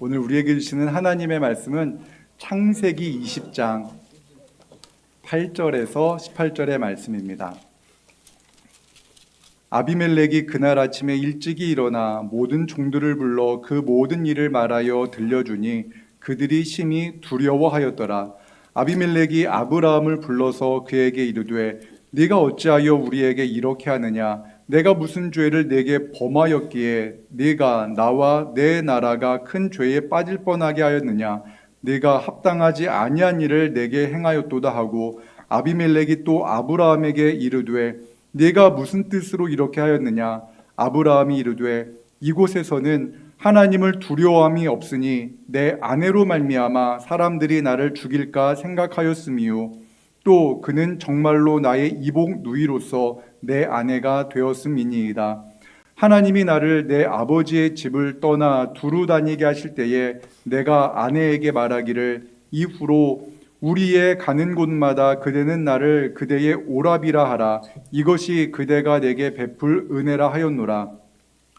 오늘 우리에게 주시는 하나님의 말씀은 창세기 20장 8절에서 18절의 말씀입니다. 아비멜렉이 그날 아침에 일찍이 일어나 모든 종들을 불러 그 모든 일을 말하여 들려주니 그들이 심히 두려워하였더라. 아비멜렉이 아브라함을 불러서 그에게 이르되 네가 어찌하여 우리에게 이렇게 하느냐? 내가 무슨 죄를 네게 범하였기에 네가 나와 내 나라가 큰 죄에 빠질 뻔하게 하였느냐? 네가 합당하지 아니한 일을 내게 행하였도다 하고 아비멜렉이 또 아브라함에게 이르되 네가 무슨 뜻으로 이렇게 하였느냐? 아브라함이 이르되 이곳에서는 하나님을 두려워함이 없으니 내 아내로 말미암아 사람들이 나를 죽일까 생각하였음이요 또 그는 정말로 나의 이복 누이로서 내 아내가 되었음이니이다. 하나님이 나를 내 아버지의 집을 떠나 두루 다니게 하실 때에 내가 아내에게 말하기를 이후로 우리의 가는 곳마다 그대는 나를 그대의 오라비라 하라. 이것이 그대가 내게 베풀 은혜라 하였노라.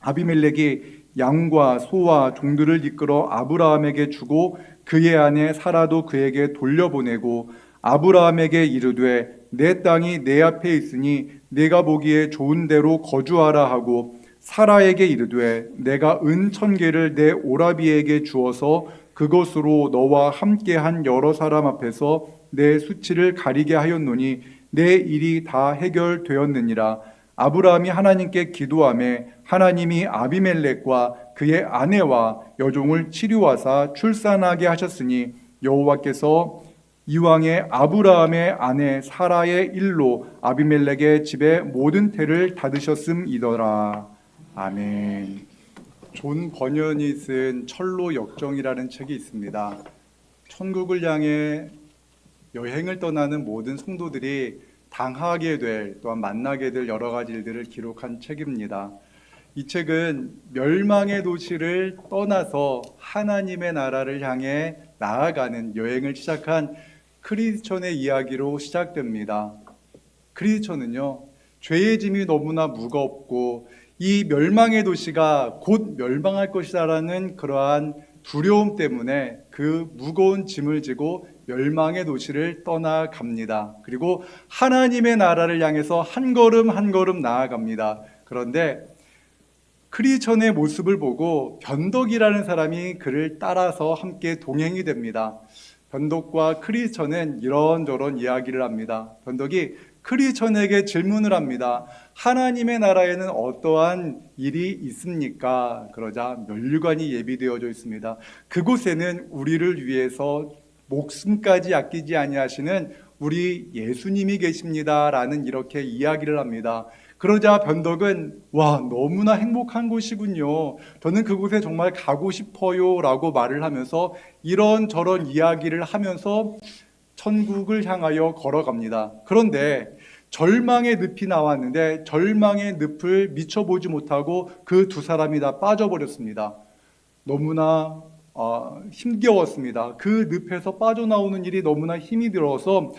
아비멜렉이 양과 소와 종들을 이끌어 아브라함에게 주고 그의 아내 사라도 그에게 돌려보내고 아브라함에게 이르되 내 땅이 내 앞에 있으니 내가 보기에 좋은 데로 거주하라 하고 사라에게 이르되 내가 은 1,000개를 내 오라비에게 주어서 그것으로 너와 함께한 여러 사람 앞에서 내 수치를 가리게 하였노니 내 일이 다 해결되었느니라. 아브라함이 하나님께 기도하매 하나님이 아비멜렉과 그의 아내와 여종을 치료하사 출산하게 하셨으니 여호와께서 이왕에 아브라함의 아내 사라의 일로 아비멜렉의 집에 모든 태를 닫으셨음이더라. 아멘. 존 버년이 쓴 철로 역정이라는 책이 있습니다. 천국을 향해 여행을 떠나는 모든 성도들이 당하게 될 또한 만나게 될 여러 가지 일들을 기록한 책입니다. 이 책은 멸망의 도시를 떠나서 하나님의 나라를 향해 나아가는 여행을 시작한 크리스천의 이야기로 시작됩니다. 크리스천은요, 죄의 짐이 너무나 무겁고 이 멸망의 도시가 곧 멸망할 것이라는 그러한 두려움 때문에 그 무거운 짐을 지고 멸망의 도시를 떠나갑니다. 그리고 하나님의 나라를 향해서 한 걸음 한 걸음 나아갑니다. 그런데 크리스천의 모습을 보고 변덕이라는 사람이 그를 따라서 함께 동행이 됩니다. 변덕과 크리스천은 이런저런 이야기를 합니다. 변덕이 크리스천에게 질문을 합니다. 하나님의 나라에는 어떠한 일이 있습니까? 그러자 면류관이 예비되어져 있습니다. 그곳에는 우리를 위해서 목숨까지 아끼지 아니하시는 우리 예수님이 계십니다라는 이렇게 이야기를 합니다. 그러자 변덕은 와, 너무나 행복한 곳이군요. 저는 그곳에 정말 가고 싶어요 라고 말을 하면서 이런저런 이야기를 하면서 천국을 향하여 걸어갑니다. 그런데 절망의 늪이 나왔는데 절망의 늪을 미쳐보지 못하고 그 두 사람이 다 빠져버렸습니다. 너무나 힘겨웠습니다. 그 늪에서 빠져나오는 일이 너무나 힘이 들어서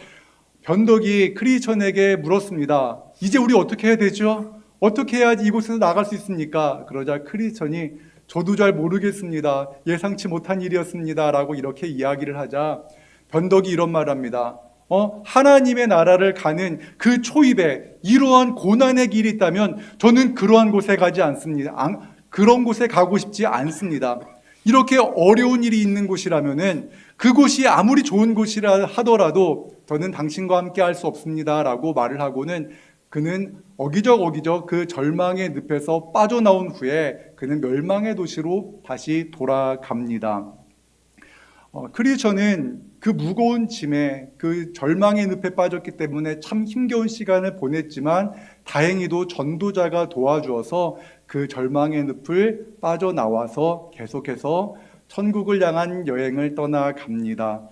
변덕이 크리스천에게 물었습니다. 이제 우리 어떻게 해야 되죠? 어떻게 해야지 이곳에서 나갈 수 있습니까? 그러자 크리스천이 저도 잘 모르겠습니다. 예상치 못한 일이었습니다. 라고 이렇게 이야기를 하자 변덕이 이런 말을 합니다. 하나님의 나라를 가는 그 초입에 이러한 고난의 길이 있다면 저는 그러한 곳에 가지 않습니다. 그런 곳에 가고 싶지 않습니다. 이렇게 어려운 일이 있는 곳이라면은 그곳이 아무리 좋은 곳이라 하더라도 저는 당신과 함께 할 수 없습니다. 라고 말을 하고는 그는 어기적 그 절망의 늪에서 빠져나온 후에 그는 멸망의 도시로 다시 돌아갑니다. 크리스천은 그 무거운 짐에 그 절망의 늪에 빠졌기 때문에 참 힘겨운 시간을 보냈지만 다행히도 전도자가 도와주어서 그 절망의 늪을 빠져나와서 계속해서 천국을 향한 여행을 떠나갑니다.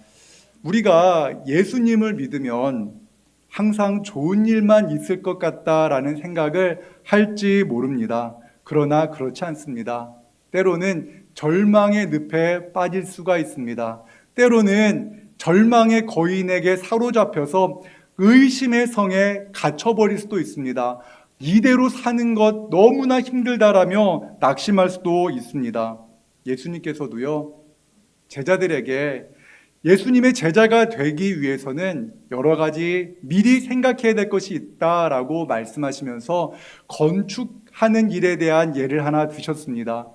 우리가 예수님을 믿으면 항상 좋은 일만 있을 것 같다라는 생각을 할지 모릅니다. 그러나 그렇지 않습니다. 때로는 절망의 늪에 빠질 수가 있습니다. 때로는 절망의 거인에게 사로잡혀서 의심의 성에 갇혀버릴 수도 있습니다. 이대로 사는 것 너무나 힘들다라며 낙심할 수도 있습니다. 예수님께서도요, 제자들에게 예수님의 제자가 되기 위해서는 여러 가지 미리 생각해야 될 것이 있다라고 말씀하시면서 건축하는 일에 대한 예를 하나 드셨습니다.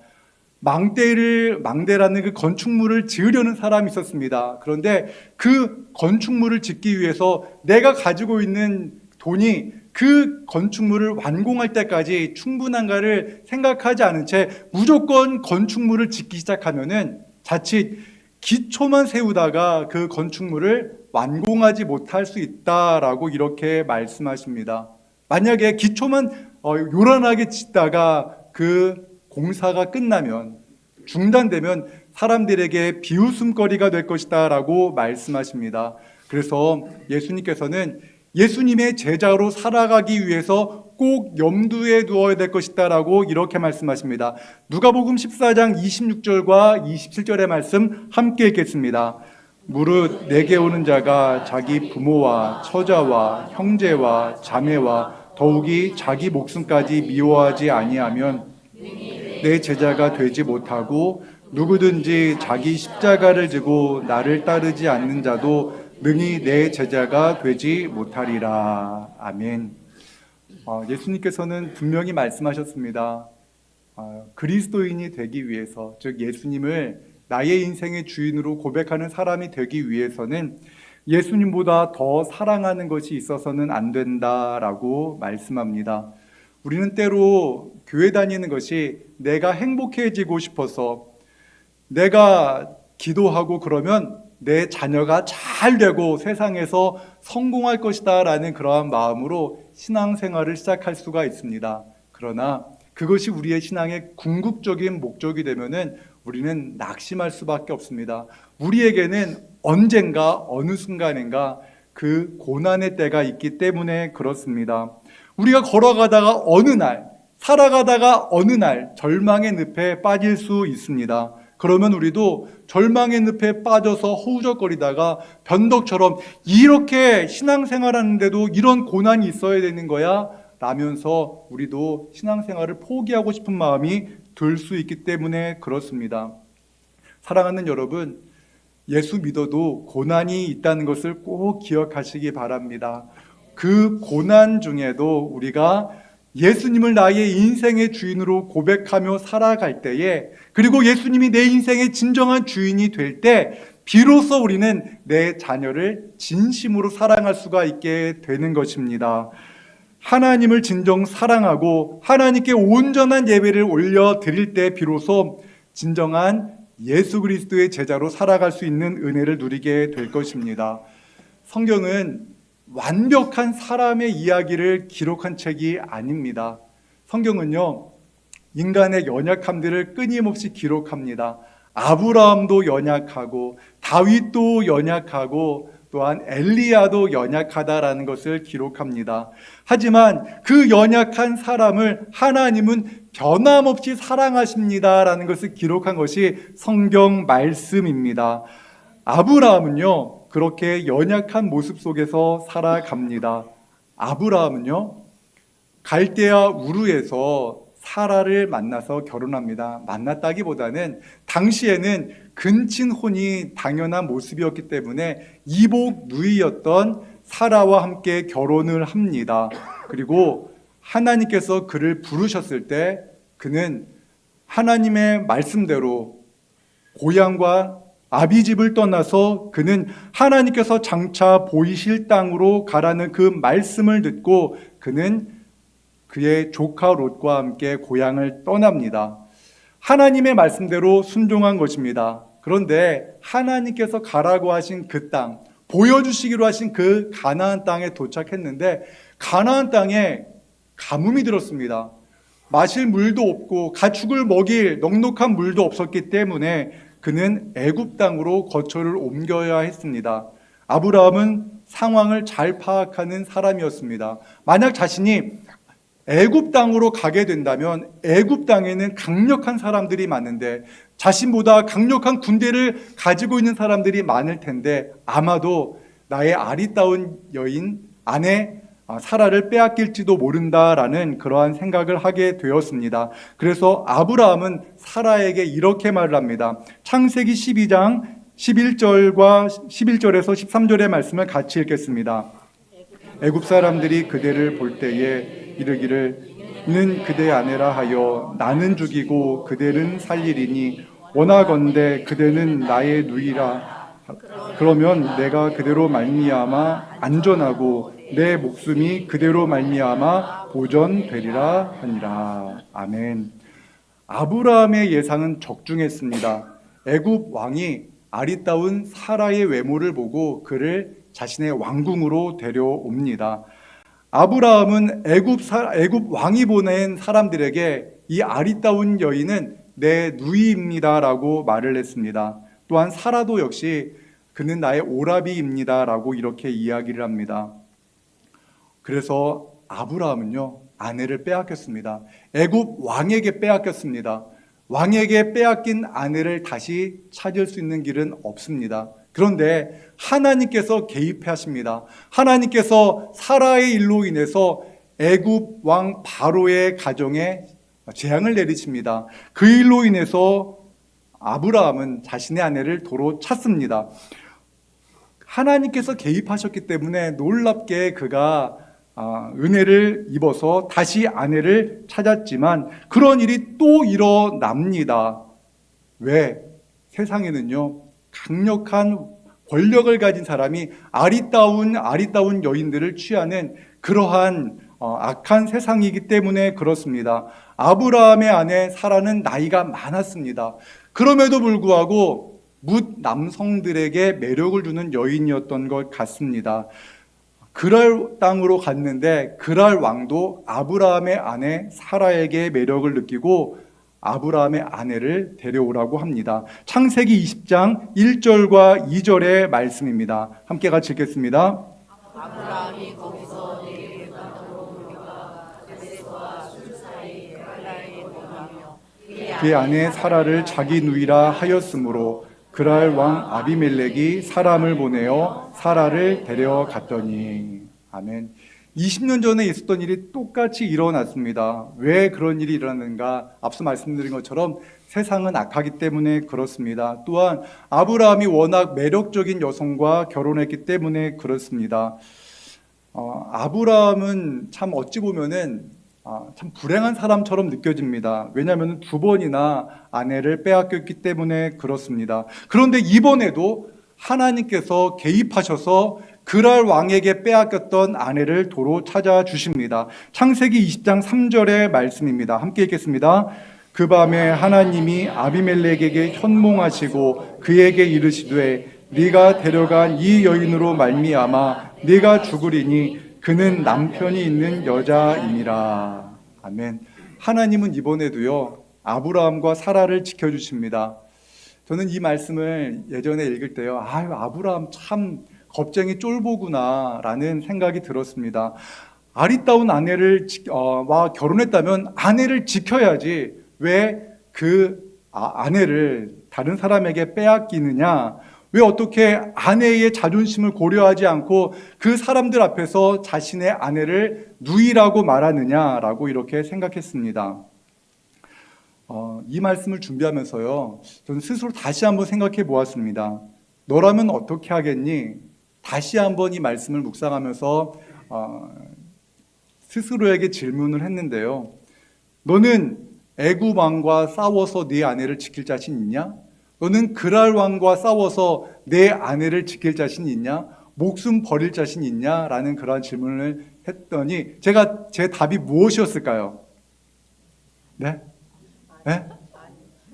망대라는 그 건축물을 지으려는 사람이 있었습니다. 그런데 그 건축물을 짓기 위해서 내가 가지고 있는 돈이 그 건축물을 완공할 때까지 충분한가를 생각하지 않은 채 무조건 건축물을 짓기 시작하면은 자칫 기초만 세우다가 그 건축물을 완공하지 못할 수 있다라고 이렇게 말씀하십니다. 만약에 기초만 요란하게 짓다가 그 공사가 끝나면, 중단되면 사람들에게 비웃음거리가 될 것이다 라고 말씀하십니다. 그래서 예수님께서는 예수님의 제자로 살아가기 위해서 꼭 염두에 두어야 될 것이다 라고 이렇게 말씀하십니다. 누가복음 14장 26절과 27절의 말씀 함께 읽겠습니다. 무릇 내게 오는 자가 자기 부모와 처자와 형제와 자매와 더욱이 자기 목숨까지 미워하지 아니하면 내 제자가 되지 못하고, 누구든지 자기 십자가를 지고 나를 따르지 않는 자도 능히 내 제자가 되지 못하리라. 아멘. 예수님께서는 분명히 말씀하셨습니다. 그리스도인이 되기 위해서, 즉 예수님을 나의 인생의 주인으로 고백하는 사람이 되기 위해서는 예수님보다 더 사랑하는 것이 있어서는 안 된다라고 말씀합니다. 우리는 때로 교회 다니는 것이 내가 행복해지고 싶어서, 내가 기도하고 그러면 내 자녀가 잘 되고 세상에서 성공할 것이다 라는 그러한 마음으로 신앙생활을 시작할 수가 있습니다. 그러나 그것이 우리의 신앙의 궁극적인 목적이 되면은 우리는 낙심할 수밖에 없습니다. 우리에게는 언젠가 어느 순간인가 그 고난의 때가 있기 때문에 그렇습니다. 우리가 걸어가다가 어느 날, 살아가다가 어느 날 절망의 늪에 빠질 수 있습니다. 그러면 우리도 절망의 늪에 빠져서 허우적거리다가 변덕처럼 이렇게 신앙생활하는데도 이런 고난이 있어야 되는 거야? 라면서 우리도 신앙생활을 포기하고 싶은 마음이 들 수 있기 때문에 그렇습니다. 사랑하는 여러분, 예수 믿어도 고난이 있다는 것을 꼭 기억하시기 바랍니다. 그 고난 중에도 우리가 예수님을 나의 인생의 주인으로 고백하며 살아갈 때에, 그리고 예수님이 내 인생의 진정한 주인이 될 때 비로소 우리는 내 자녀를 진심으로 사랑할 수가 있게 되는 것입니다. 하나님을 진정 사랑하고 하나님께 온전한 예배를 올려드릴 때 비로소 진정한 예수 그리스도의 제자로 살아갈 수 있는 은혜를 누리게 될 것입니다. 성경은 완벽한 사람의 이야기를 기록한 책이 아닙니다. 성경은요, 인간의 연약함들을 끊임없이 기록합니다. 아브라함도 연약하고 다윗도 연약하고 또한 엘리야도 연약하다라는 것을 기록합니다. 하지만 그 연약한 사람을 하나님은 변함없이 사랑하십니다라는 것을 기록한 것이 성경 말씀입니다. 아브라함은요, 그렇게 연약한 모습 속에서 살아갑니다. 아브라함은요, 갈대아 우르에서 사라를 만나서 결혼합니다. 만났다기보다는 당시에는 근친혼이 당연한 모습이었기 때문에 이복 누이였던 사라와 함께 결혼을 합니다. 그리고 하나님께서 그를 부르셨을 때 그는 하나님의 말씀대로 고향과 아비집을 떠나서 그는 하나님께서 장차 보이실 땅으로 가라는 그 말씀을 듣고 그는 그의 조카 롯과 함께 고향을 떠납니다. 하나님의 말씀대로 순종한 것입니다. 그런데 하나님께서 가라고 하신 그 땅, 보여주시기로 하신 그 가나안 땅에 도착했는데 가나안 땅에 가뭄이 들었습니다. 마실 물도 없고 가축을 먹일 넉넉한 물도 없었기 때문에 그는 애굽 땅으로 거처를 옮겨야 했습니다. 아브라함은 상황을 잘 파악하는 사람이었습니다. 만약 자신이 애굽 땅으로 가게 된다면 애굽 땅에는 강력한 사람들이 많은데 자신보다 강력한 군대를 가지고 있는 사람들이 많을 텐데 아마도 나의 아리따운 여인 아내 사라를 빼앗길지도 모른다라는 그러한 생각을 하게 되었습니다. 그래서 아브라함은 사라에게 이렇게 말을 합니다. 창세기 12장 11절에서 13절의 말씀을 같이 읽겠습니다. 애굽 사람들이 그대를 볼 때에 이르기를 이는 그대 아내라 하여 나는 죽이고 그대는 살리리니 원하건대 그대는 나의 누이라. 그러면 내가 그대로 말미암아 안전하고 내 목숨이 그대로 말미암아 보전되리라 하니라. 아멘. 아브라함의 예상은 적중했습니다. 애굽 왕이 아리따운 사라의 외모를 보고 그를 자신의 왕궁으로 데려옵니다. 아브라함은 애굽 왕이 보낸 사람들에게 이 아리따운 여인은 내 누이입니다라고 말을 했습니다. 또한 사라도 역시 그는 나의 오라비입니다라고 이렇게 이야기를 합니다. 그래서 아브라함은요, 아내를 빼앗겼습니다. 애굽 왕에게 빼앗겼습니다. 왕에게 빼앗긴 아내를 다시 찾을 수 있는 길은 없습니다. 그런데 하나님께서 개입하십니다. 하나님께서 사라의 일로 인해서 애굽 왕 바로의 가정에 재앙을 내리십니다. 그 일로 인해서 아브라함은 자신의 아내를 도로 찾습니다. 하나님께서 개입하셨기 때문에 놀랍게 그가 은혜를 입어서 다시 아내를 찾았지만 그런 일이 또 일어납니다. 왜? 세상에는요, 강력한 권력을 가진 사람이 아리따운 여인들을 취하는 그러한 악한 세상이기 때문에 그렇습니다. 아브라함의 아내 사라는 나이가 많았습니다. 그럼에도 불구하고 뭇 남성들에게 매력을 주는 여인이었던 것 같습니다. 그랄 땅으로 갔는데 그랄 왕도 아브라함의 아내 사라에게 매력을 느끼고 아브라함의 아내를 데려오라고 합니다. 창세기 20장 1절과 2절의 말씀입니다. 함께 같이 읽겠습니다. 아브라함이 거기서 내게 땅으로 물려가 가데스와 술 사이 갈라에 거하며 그의 아내 사라를 자기 누이라 하였으므로 그랄 왕 아비멜렉이 사람을 보내어 사라를 데려갔더니. 아멘. 20년 전에 있었던 일이 똑같이 일어났습니다. 왜 그런 일이 일어났는가? 앞서 말씀드린 것처럼 세상은 악하기 때문에 그렇습니다. 또한 아브라함이 워낙 매력적인 여성과 결혼했기 때문에 그렇습니다. 아브라함은 참 어찌 보면은 참 불행한 사람처럼 느껴집니다. 왜냐하면 두 번이나 아내를 빼앗겼기 때문에 그렇습니다. 그런데 이번에도 하나님께서 개입하셔서 그랄 왕에게 빼앗겼던 아내를 도로 찾아주십니다. 창세기 20장 3절의 말씀입니다. 함께 읽겠습니다. 그 밤에 하나님이 아비멜렉에게 현몽하시고 그에게 이르시되 네가 데려간 이 여인으로 말미암아 네가 죽으리니 그는 남편이 있는 여자이니라. 아멘. 하나님은 이번에도요, 아브라함과 사라를 지켜주십니다. 저는 이 말씀을 예전에 읽을 때요, 아브라함 참 겁쟁이 쫄보구나 라는 생각이 들었습니다. 아리따운 와 결혼했다면 아내를 지켜야지 왜 그 아내를 다른 사람에게 빼앗기느냐, 왜 어떻게 아내의 자존심을 고려하지 않고 그 사람들 앞에서 자신의 아내를 누이라고 말하느냐라고 이렇게 생각했습니다. 이 말씀을 준비하면서요, 저는 스스로 다시 한번 생각해 보았습니다. 너라면 어떻게 하겠니? 다시 한번 이 말씀을 묵상하면서 스스로에게 질문을 했는데요. 너는 애굽 왕과 싸워서 네 아내를 지킬 자신 있냐? 너는 그랄 왕과 싸워서 내 아내를 지킬 자신 있냐? 목숨 버릴 자신 있냐? 라는 그러한 질문을 했더니 제 답이 무엇이었을까요? 네? 네?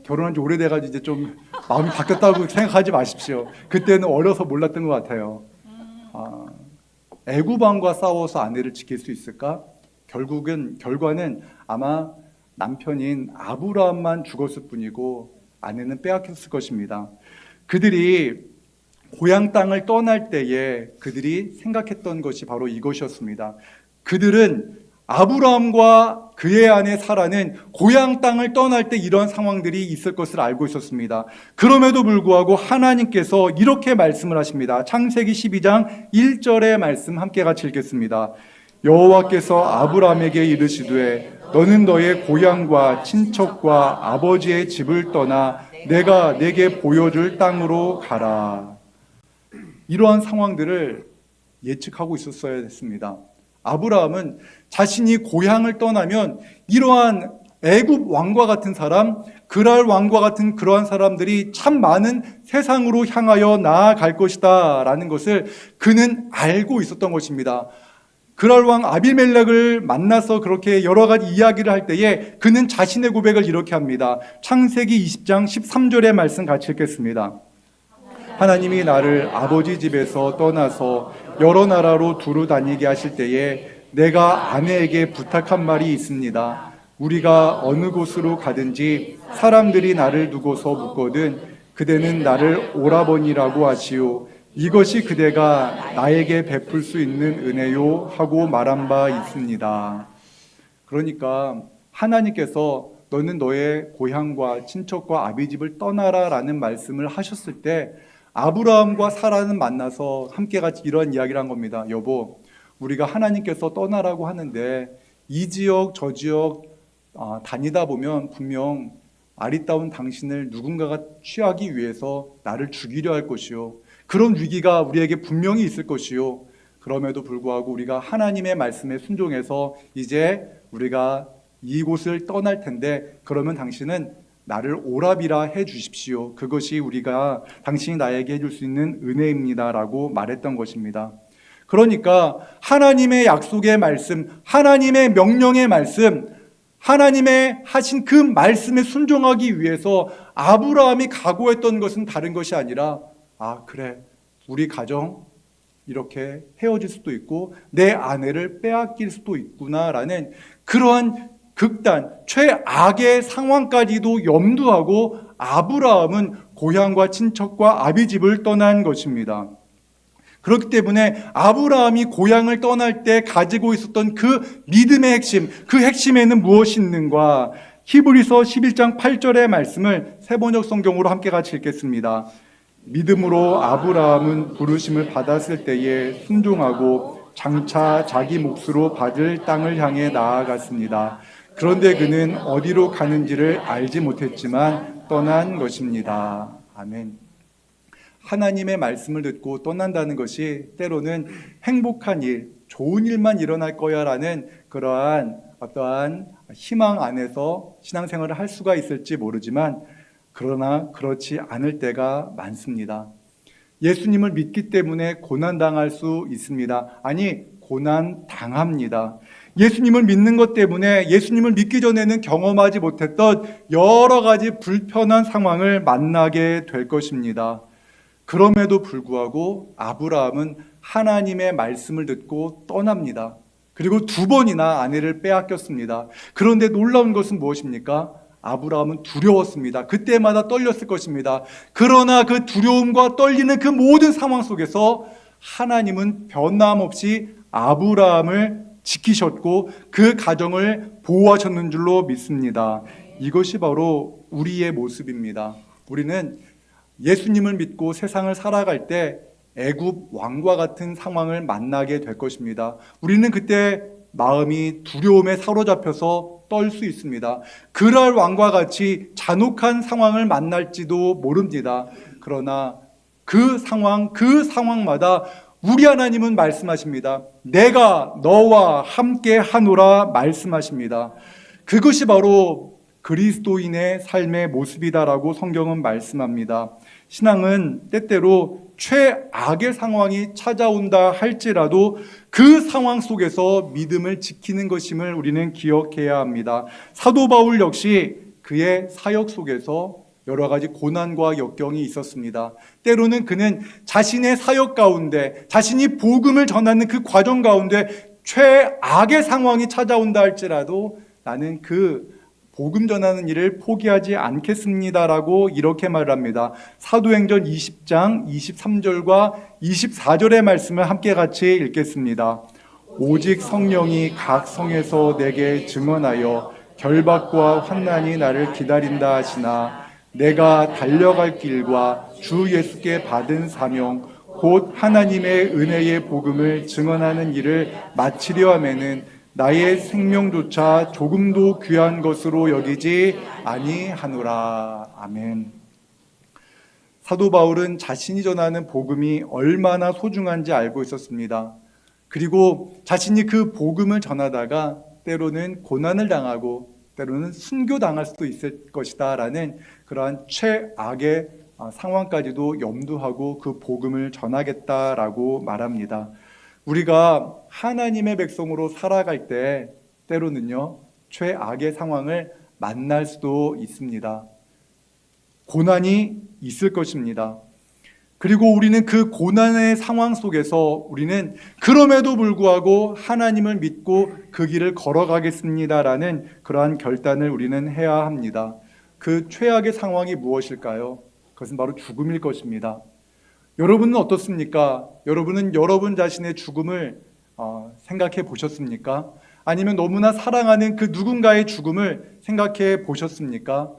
결혼한 지 오래돼가지고 이제 좀 마음이 바뀌었다고 생각하지 마십시오. 그때는 어려서 몰랐던 것 같아요. 애굽 왕과 싸워서 아내를 지킬 수 있을까? 결과는 아마 남편인 아브라함만 죽었을 뿐이고 아내는 빼앗겼을 것입니다. 그들이 고향 땅을 떠날 때에 그들이 생각했던 것이 바로 이것이었습니다. 그들은 아브라함과 그의 아내 사라는 고향 땅을 떠날 때 이런 상황들이 있을 것을 알고 있었습니다. 그럼에도 불구하고 하나님께서 이렇게 말씀을 하십니다. 창세기 12장 1절의 말씀 함께 같이 읽겠습니다. 여호와께서 아브라함에게 이르시되 너는 너의 고향과 친척과 아버지의 집을 떠나 내가 내게 보여줄 땅으로 가라. 이러한 상황들을 예측하고 있었어야 했습니다. 아브라함은 자신이 고향을 떠나면 이러한 애굽 왕과 같은 사람, 그랄 왕과 같은 그러한 사람들이 참 많은 세상으로 향하여 나아갈 것이다 라는 것을 그는 알고 있었던 것입니다. 그랄 왕 아비멜렉을 만나서 그렇게 여러 가지 이야기를 할 때에 그는 자신의 고백을 이렇게 합니다. 창세기 20장 13절의 말씀 같이 읽겠습니다. 하나님이 나를 아버지 집에서 떠나서 여러 나라로 두루 다니게 하실 때에 내가 아내에게 부탁한 말이 있습니다. 우리가 어느 곳으로 가든지 사람들이 나를 두고서 묻거든 그대는 나를 오라버니라고 하시오. 이것이 그대가 나에게 베풀 수 있는 은혜요 하고 말한 바 있습니다. 그러니까 하나님께서 너는 너의 고향과 친척과 아비집을 떠나라 라는 말씀을 하셨을 때 아브라함과 사라는 만나서 함께 같이 이런 이야기를 한 겁니다. 여보, 우리가 하나님께서 떠나라고 하는데 이 지역 저 지역 다니다 보면 분명 아리따운 당신을 누군가가 취하기 위해서 나를 죽이려 할 것이요, 그런 위기가 우리에게 분명히 있을 것이요, 그럼에도 불구하고 우리가 하나님의 말씀에 순종해서 이제 우리가 이곳을 떠날 텐데 그러면 당신은 나를 오라비라 해 주십시오. 그것이 우리가 당신이 나에게 해줄 수 있는 은혜입니다 라고 말했던 것입니다. 그러니까 하나님의 약속의 말씀, 하나님의 명령의 말씀, 하나님의 하신 그 말씀에 순종하기 위해서 아브라함이 각오했던 것은 다른 것이 아니라 그래, 우리 가정 이렇게 헤어질 수도 있고 내 아내를 빼앗길 수도 있구나라는 그러한 극단, 최악의 상황까지도 염두하고 아브라함은 고향과 친척과 아비집을 떠난 것입니다. 그렇기 때문에 아브라함이 고향을 떠날 때 가지고 있었던 그 믿음의 핵심, 그 핵심에는 무엇이 있는가? 히브리서 11장 8절의 말씀을 세번역 성경으로 함께 같이 읽겠습니다. 믿음으로 아브라함은 부르심을 받았을 때에 순종하고 장차 자기 몫으로 받을 땅을 향해 나아갔습니다. 그런데 그는 어디로 가는지를 알지 못했지만 떠난 것입니다. 아멘. 하나님의 말씀을 듣고 떠난다는 것이 때로는 행복한 일, 좋은 일만 일어날 거야 라는 그러한 어떠한 희망 안에서 신앙생활을 할 수가 있을지 모르지만 그러나 그렇지 않을 때가 많습니다. 예수님을 믿기 때문에 고난당할 수 있습니다. 아니, 고난당합니다. 예수님을 믿는 것 때문에 예수님을 믿기 전에는 경험하지 못했던 여러 가지 불편한 상황을 만나게 될 것입니다. 그럼에도 불구하고 아브라함은 하나님의 말씀을 듣고 떠납니다. 그리고 2번이나 아내를 빼앗겼습니다. 그런데 놀라운 것은 무엇입니까? 아브라함은 두려웠습니다. 그때마다 떨렸을 것입니다. 그러나 그 두려움과 떨리는 그 모든 상황 속에서 하나님은 변함없이 아브라함을 지키셨고 그 가정을 보호하셨는 줄로 믿습니다. 이것이 바로 우리의 모습입니다. 우리는 예수님을 믿고 세상을 살아갈 때 애굽 왕과 같은 상황을 만나게 될 것입니다. 우리는 그때 마음이 두려움에 사로잡혀서 떨 수 있습니다. 그랄 왕과 같이 잔혹한 상황을 만날지도 모릅니다. 그러나 그 상황마다 우리 하나님은 말씀하십니다. 내가 너와 함께 하노라 말씀하십니다. 그것이 바로 그리스도인의 삶의 모습이다라고 성경은 말씀합니다. 신앙은 때때로 최악의 상황이 찾아온다 할지라도 그 상황 속에서 믿음을 지키는 것임을 우리는 기억해야 합니다. 사도 바울 역시 그의 사역 속에서 여러 가지 고난과 역경이 있었습니다. 때로는 그는 자신의 사역 가운데, 자신이 복음을 전하는 그 과정 가운데 최악의 상황이 찾아온다 할지라도 나는 그 복음 전하는 일을 포기하지 않겠습니다라고 이렇게 말합니다. 사도행전 20장 23절과 24절의 말씀을 함께 같이 읽겠습니다. 오직 성령이 각 성에서 내게 증언하여 결박과 환난이 나를 기다린다 하시나 내가 달려갈 길과 주 예수께 받은 사명 곧 하나님의 은혜의 복음을 증언하는 일을 마치려 하면은 나의 생명조차 조금도 귀한 것으로 여기지 아니하노라. 아멘. 사도 바울은 자신이 전하는 복음이 얼마나 소중한지 알고 있었습니다. 그리고 자신이 그 복음을 전하다가 때로는 고난을 당하고 때로는 순교당할 수도 있을 것이다 라는 그러한 최악의 상황까지도 염두하고 그 복음을 전하겠다라고 말합니다. 우리가 하나님의 백성으로 살아갈 때 때로는요 최악의 상황을 만날 수도 있습니다. 고난이 있을 것입니다. 그리고 우리는 그 고난의 상황 속에서 우리는 그럼에도 불구하고 하나님을 믿고 그 길을 걸어가겠습니다라는 그러한 결단을 우리는 해야 합니다. 그 최악의 상황이 무엇일까요? 그것은 바로 죽음일 것입니다. 여러분은 어떻습니까? 여러분은 여러분 자신의 죽음을 생각해 보셨습니까? 아니면 너무나 사랑하는 그 누군가의 죽음을 생각해 보셨습니까?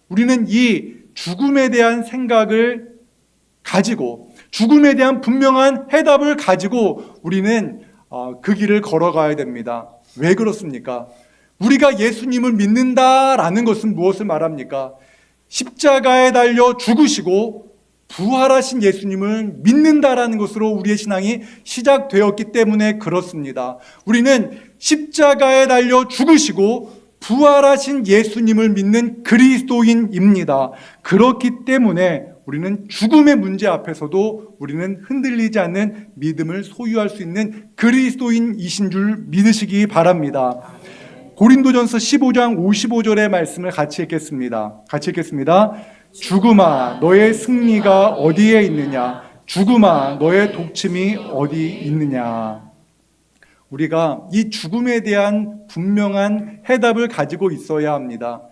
우리는 이 죽음에 대한 생각을 가지고 죽음에 대한 분명한 해답을 가지고 우리는 그 길을 걸어가야 됩니다. 왜 그렇습니까? 우리가 예수님을 믿는다라는 것은 무엇을 말합니까? 십자가에 달려 죽으시고 부활하신 예수님을 믿는다라는 것으로 우리의 신앙이 시작되었기 때문에 그렇습니다. 우리는 십자가에 달려 죽으시고 부활하신 예수님을 믿는 그리스도인입니다. 그렇기 때문에 우리는 죽음의 문제 앞에서도 우리는 흔들리지 않는 믿음을 소유할 수 있는 그리스도인이신 줄 믿으시기 바랍니다. 고린도전서 15장 55절의 말씀을 같이 읽겠습니다. 죽음아 너의 승리가 어디에 있느냐? 죽음아 너의 독침이 어디 있느냐? 우리가 이 죽음에 대한 분명한 해답을 가지고 있어야 합니다.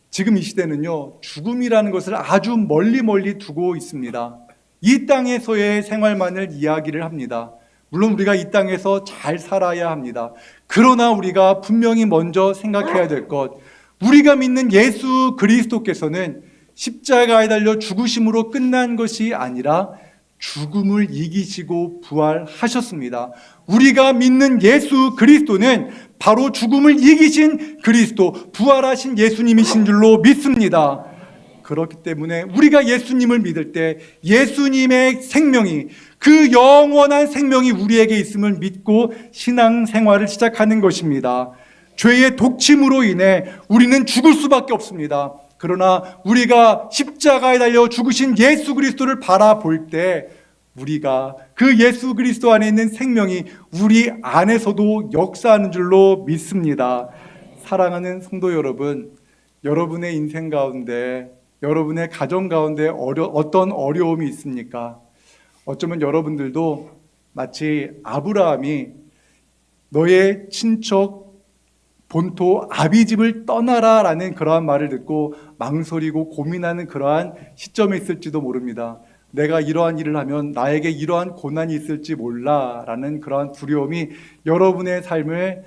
지금 이 시대는요 죽음이라는 것을 아주 멀리 두고 있습니다. 이 땅에서의 생활만을 이야기를 합니다. 물론 우리가 이 땅에서 잘 살아야 합니다. 그러나 우리가 분명히 먼저 생각해야 될 것, 우리가 믿는 예수 그리스도께서는 십자가에 달려 죽으심으로 끝난 것이 아니라 죽음을 이기시고 부활하셨습니다. 우리가 믿는 예수 그리스도는 바로 죽음을 이기신 그리스도, 부활하신 예수님이신 줄로 믿습니다. 그렇기 때문에 우리가 예수님을 믿을 때 예수님의 생명이, 그 영원한 생명이 우리에게 있음을 믿고 신앙생활을 시작하는 것입니다. 죄의 독침으로 인해 우리는 죽을 수밖에 없습니다. 그러나 우리가 십자가에 달려 죽으신 예수 그리스도를 바라볼 때 우리가 그 예수 그리스도 안에 있는 생명이 우리 안에서도 역사하는 줄로 믿습니다. 사랑하는 성도 여러분, 여러분의 인생 가운데, 여러분의 가정 가운데 어떤 어려움이 있습니까? 어쩌면 여러분들도 마치 아브라함이 너의 친척 본토 아비집을 떠나라 라는 그러한 말을 듣고 망설이고 고민하는 그러한 시점에 있을지도 모릅니다. 내가 이러한 일을 하면 나에게 이러한 고난이 있을지 몰라 라는 그러한 두려움이 여러분의 삶을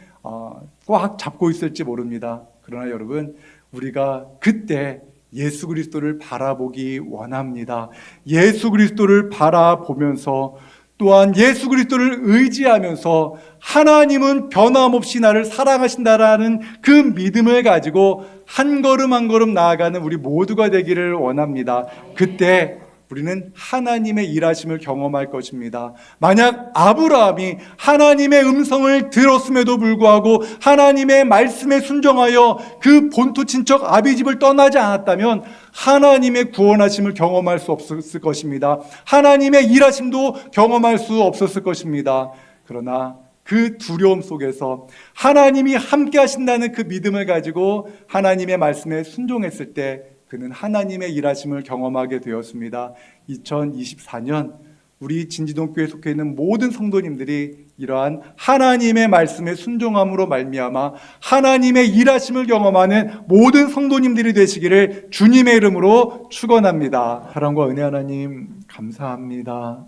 꽉 잡고 있을지 모릅니다. 그러나 여러분, 우리가 그때 예수 그리스도를 바라보기 원합니다. 예수 그리스도를 바라보면서 또한 예수 그리스도를 의지하면서 하나님은 변함없이 나를 사랑하신다라는 그 믿음을 가지고 한 걸음 한 걸음 나아가는 우리 모두가 되기를 원합니다. 그때 우리는 하나님의 일하심을 경험할 것입니다. 만약 아브라함이 하나님의 음성을 들었음에도 불구하고 하나님의 말씀에 순종하여 그 본토 친척 아비집을 떠나지 않았다면 하나님의 구원하심을 경험할 수 없었을 것입니다. 하나님의 일하심도 경험할 수 없었을 것입니다. 그러나 그 두려움 속에서 하나님이 함께 하신다는 그 믿음을 가지고 하나님의 말씀에 순종했을 때 그는 하나님의 일하심을 경험하게 되었습니다. 2024년 우리 진지동교회에 속해 있는 모든 성도님들이 이러한 하나님의 말씀에 순종함으로 말미암아 하나님의 일하심을 경험하는 모든 성도님들이 되시기를 주님의 이름으로 축원합니다. 사랑과 은혜 하나님 감사합니다.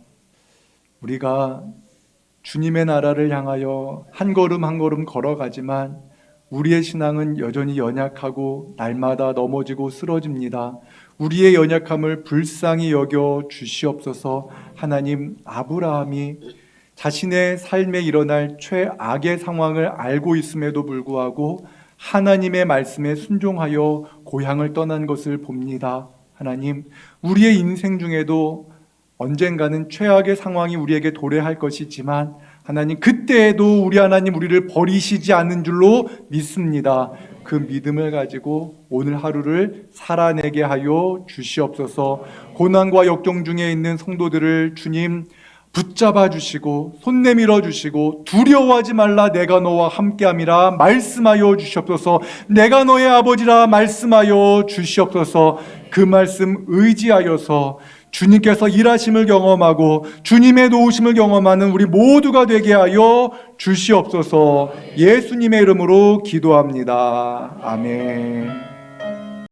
우리가 주님의 나라를 향하여 한 걸음 한 걸음 걸어가지만 우리의 신앙은 여전히 연약하고 날마다 넘어지고 쓰러집니다. 우리의 연약함을 불쌍히 여겨 주시옵소서. 하나님, 아브라함이 자신의 삶에 일어날 최악의 상황을 알고 있음에도 불구하고 하나님의 말씀에 순종하여 고향을 떠난 것을 봅니다. 하나님, 우리의 인생 중에도 언젠가는 최악의 상황이 우리에게 도래할 것이지만 하나님, 그때에도 우리 하나님 우리를 버리시지 않는 줄로 믿습니다. 그 믿음을 가지고 오늘 하루를 살아내게 하여 주시옵소서. 고난과 역경 중에 있는 성도들을 주님 붙잡아 주시고 손 내밀어 주시고 두려워하지 말라, 내가 너와 함께함이라 말씀하여 주시옵소서. 내가 너의 아버지라 말씀하여 주시옵소서. 그 말씀 의지하여서 주님께서 일하심을 경험하고 주님의 도우심을 경험하는 우리 모두가 되게 하여 주시옵소서. 예수님의 이름으로 기도합니다. 아멘.